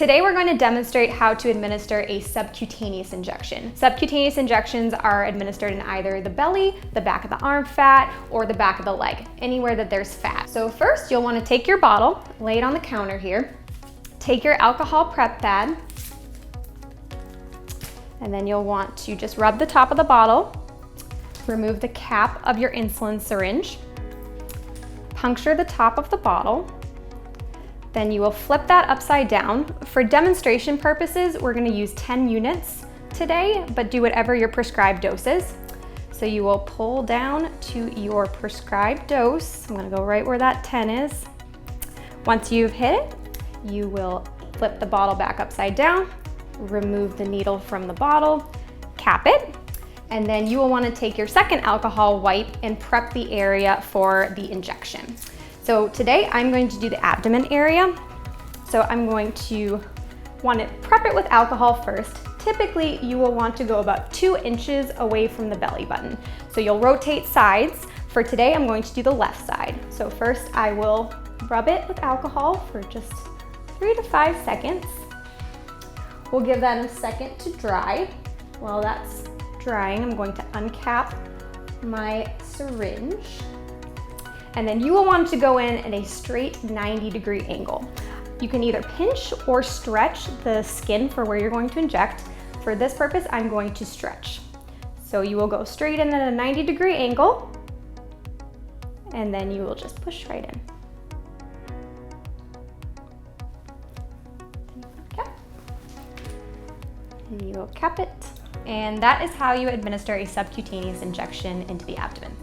Today we're going to demonstrate how to administer a subcutaneous injection. Subcutaneous injections are administered in either the belly, the back of the arm fat, or the back of the leg, anywhere that there's fat. So first you'll want to take your bottle, lay it on the counter here, take your alcohol prep pad, and then you'll want to just rub the top of the bottle, remove the cap of your insulin syringe, puncture the top of the bottle. Then you will flip that upside down. For demonstration purposes, we're gonna use 10 units today, but do whatever your prescribed dose is. So you will pull down to your prescribed dose. I'm gonna go right where that 10 is. Once you've hit it, you will flip the bottle back upside down, remove the needle from the bottle, cap it, and then you will wanna take your second alcohol wipe and prep the area for the injection. So today I'm going to do the abdomen area. So I'm going to want to prep it with alcohol first. Typically you will want to go about 2 inches away from the belly button. So you'll rotate sides. For today I'm going to do the left side. So first I will rub it with alcohol for just 3 to 5 seconds. We'll give that a second to dry. While that's drying, I'm going to uncap my syringe. And then you will want to go in at a straight 90-degree angle. You can either pinch or stretch the skin for where you're going to inject. For this purpose, I'm going to stretch. So you will go straight in at a 90-degree angle, and then you will just push right in. Okay. And you will cap it. And that is how you administer a subcutaneous injection into the abdomen.